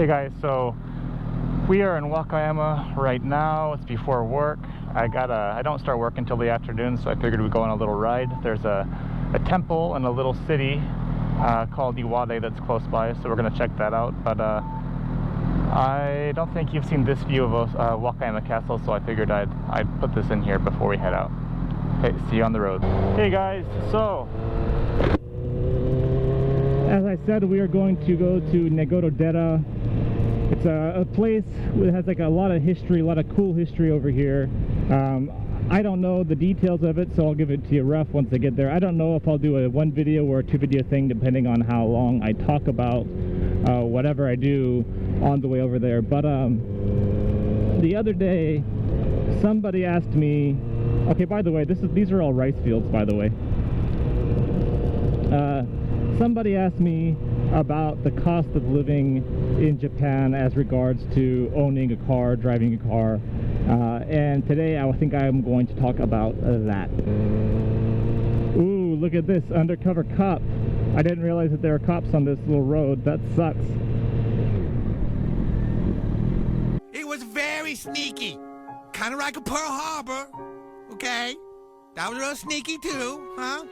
Hey guys, so we are in Wakayama right now. It's before work. I don't start work until the afternoon, so I figured we'd go on a little ride. There's a temple in a little city called Iwade that's close by, so we're gonna check that out. But I don't think you've seen this view of Wakayama Castle, so I figured I'd put this in here before we head out. Okay, see you on the road. Hey guys, so as I said, we are going to go to Negotoda. It's a place that has like a lot of history, a lot of cool history over here. I don't know the details of it, so I'll give it to you rough once I get there. I don't know if I'll do a one video or a two video thing, depending on how long I talk about whatever I do on the way over there. But the other day, somebody asked me, okay, by the way, these are all rice fields, by the way. Somebody asked me about the cost of living in Japan as regards to owning a car, driving a car, and today I think I'm going to talk about that. Ooh, look at this, undercover cop. I didn't realize that there are cops on this little road. That sucks. It was very sneaky, kind of like a Pearl Harbor, okay? That was real sneaky too, huh?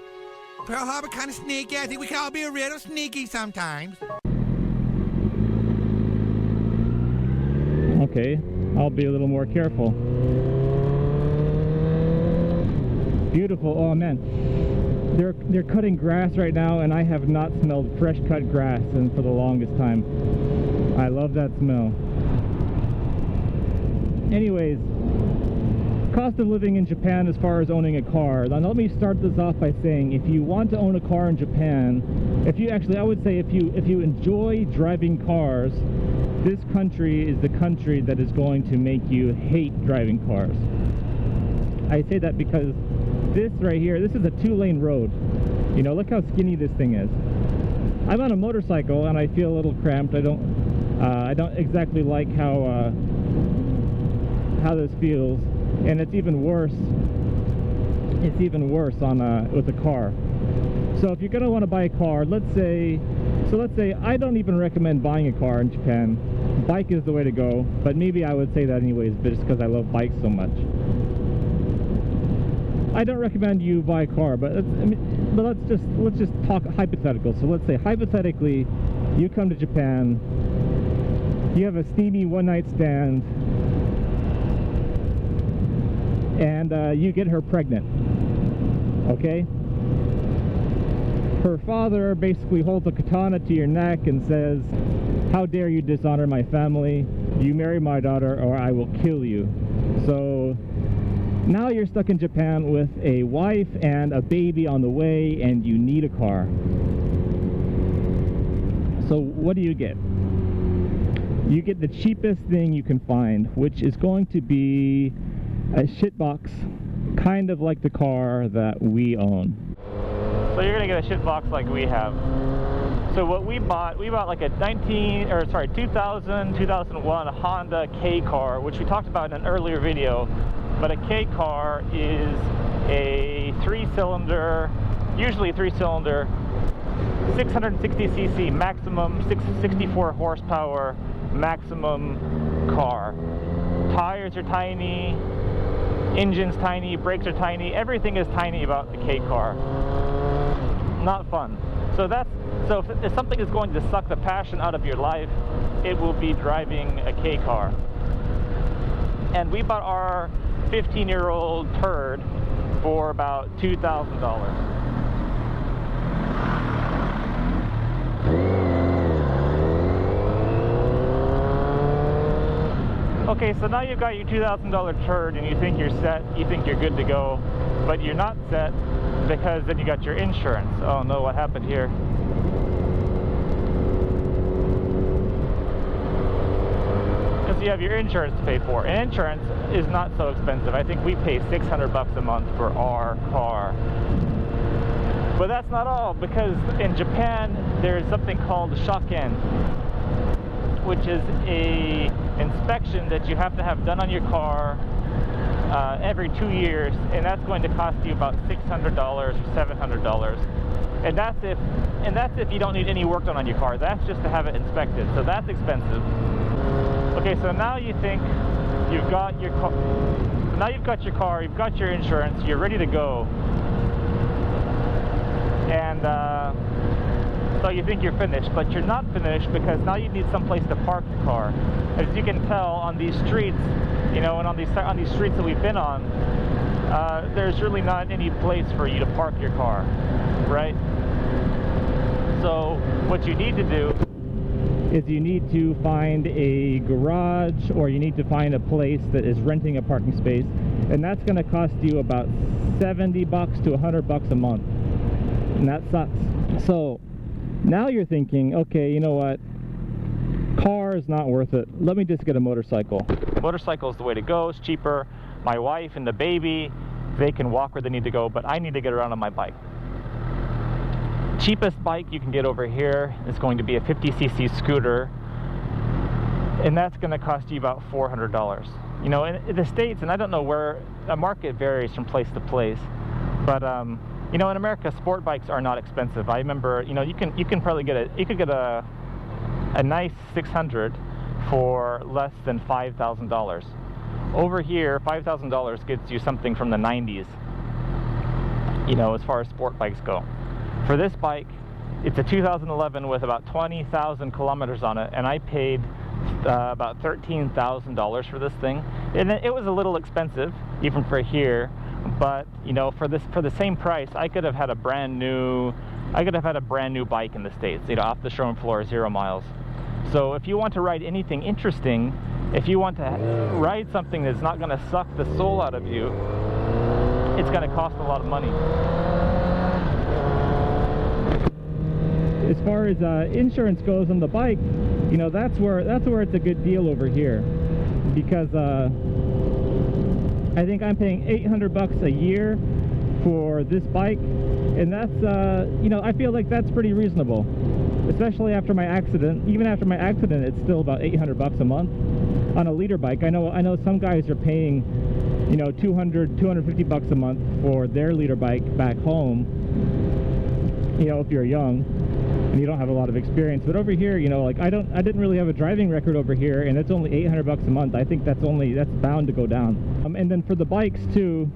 Pearl Harbor kind of sneaky. I think we can all be a little sneaky sometimes. Okay, I'll be a little more careful. Beautiful. Oh man, they're cutting grass right now, and I have not smelled fresh cut grass and for the longest time. I love that smell. Anyways, cost of living in Japan as far as owning a car. Now let me start this off by saying, if you want to own a car in Japan, I would say if you enjoy driving cars, this country is the country that is going to make you hate driving cars. I say that because this right here, this is a two-lane road. You know, look how skinny this thing is. I'm on a motorcycle and I feel a little cramped. I don't exactly like how this feels. And it's even worse on with a car. So if you're gonna want to buy a car, let's say I don't even recommend buying a car in Japan. Bike is the way to go, but maybe I would say that anyways, but just because I love bikes so much. I don't recommend you buy a car, but let's just talk hypothetical. So let's say hypothetically you come to Japan, you have a steamy one-night stand, and you get her pregnant, okay? Her father basically holds a katana to your neck and says, "How dare you dishonor my family? You marry my daughter or I will kill you." So now you're stuck in Japan with a wife and a baby on the way, and you need a car. So what do you get? You get the cheapest thing you can find, which is going to be a shitbox, kind of like the car that we own. So you're gonna get a shitbox like we have. So what we bought like a 2001 Honda K car, which we talked about in an earlier video. But a K car is a three-cylinder, usually 660cc maximum, 64 horsepower maximum car. Tires are tiny, engine's tiny, brakes are tiny, everything is tiny about the K car. Not fun. So if something is going to suck the passion out of your life, it will be driving a K car. And we bought our 15-year-old turd for about $2,000. Okay, so now you've got your $2,000 turd and you think you're set, you think you're good to go, but you're not set because then you got your insurance. Oh no, what happened here? Because you have your insurance to pay for. And insurance is not so expensive. I think we pay $600 a month for our car. But that's not all, because in Japan there's something called shoken, which is a inspection that you have to have done on your car every 2 years, and that's going to cost you about $600 or $700. And that's if you don't need any work done on your car. That's just to have it inspected. So that's expensive. Okay, so now you think you've got your car. So now you've got your car, you've got your insurance, you're ready to go. And so you think you're finished, but you're not finished, because now you need some place to park the car. As you can tell on these streets, you know, and on these streets that we've been on, there's really not any place for you to park your car, right? So what you need to do is you need to find a garage, or you need to find a place that is renting a parking space, and that's going to cost you about $70 to $100 a month, and that sucks. So now you're thinking, okay, you know what, car is not worth it, let me just get a motorcycle. Motorcycle is the way to go. It's cheaper. My wife and the baby, they can walk where they need to go, but I need to get around on my bike. Cheapest bike you can get over here is going to be a 50cc scooter, and that's going to cost you about $400. You know, in the States, and I don't know where, the market varies from place to place, but you know, in America, sport bikes are not expensive. I remember, you know, you can probably get a nice 600 for less than $5,000. Over here, $5,000 gets you something from the 90s, you know, as far as sport bikes go. For this bike, it's a 2011 with about 20,000 kilometers on it, and I paid about $13,000 for this thing. And it was a little expensive, even for here, but you know, for the same price, I could have had a brand new bike in the States, you know, off the showroom floor, 0 miles. So if you want to ride anything interesting, if you want to ride something that's not going to suck the soul out of you, it's going to cost a lot of money. As far as insurance goes on the bike, you know, that's where it's a good deal over here, because I think I'm paying $800 a year for this bike, and that's you know, I feel like that's pretty reasonable, especially after my accident. Even after my accident, it's still about $800 a month on a liter bike. I know some guys are paying, you know, $250 a month for their liter bike back home, you know, if you're young and you don't have a lot of experience. But over here, you know, like I didn't really have a driving record over here, and it's only $800 a month. I think that's bound to go down. And then for the bikes too,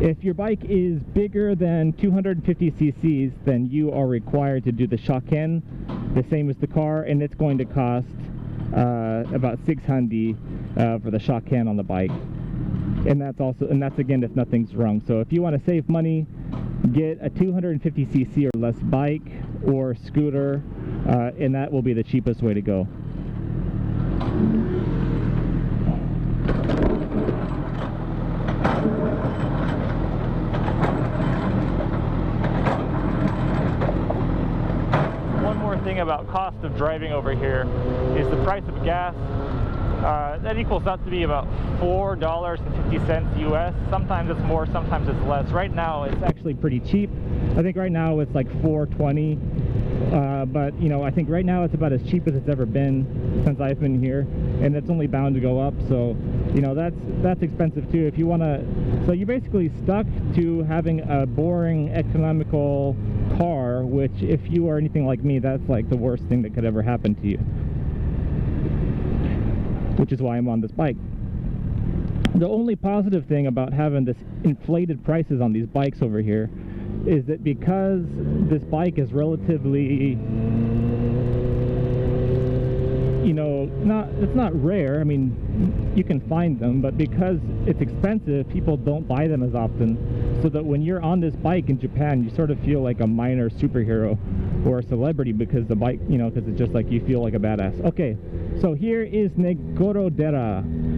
if your bike is bigger than 250 cc's, then you are required to do the shock-in, the same as the car, and it's going to cost about $600 for the shock-in on the bike. And that's again if nothing's wrong. So if you want to save money, get a 250cc or less bike or scooter, and that will be the cheapest way to go. One more thing about cost of driving over here is the price of gas. That equals out to be about $4.50 US. Sometimes it's more, sometimes it's less. Right now it's actually pretty cheap. I think right now it's like $4.20, but you know, I think right now it's about as cheap as it's ever been since I've been here, and it's only bound to go up. So you know, that's expensive too. If you want to, so you're basically stuck to having a boring economical car, which if you are anything like me, that's like the worst thing that could ever happen to you, which is why I'm on this bike. The only positive thing about having this inflated prices on these bikes over here is that because this bike is relatively, you know, it's not rare. I mean, you can find them, but because it's expensive, people don't buy them as often, so that when you're on this bike in Japan, you sort of feel like a minor superhero or a celebrity, because the bike, you know, because it's just like you feel like a badass. Okay, so here is Negoro-ji.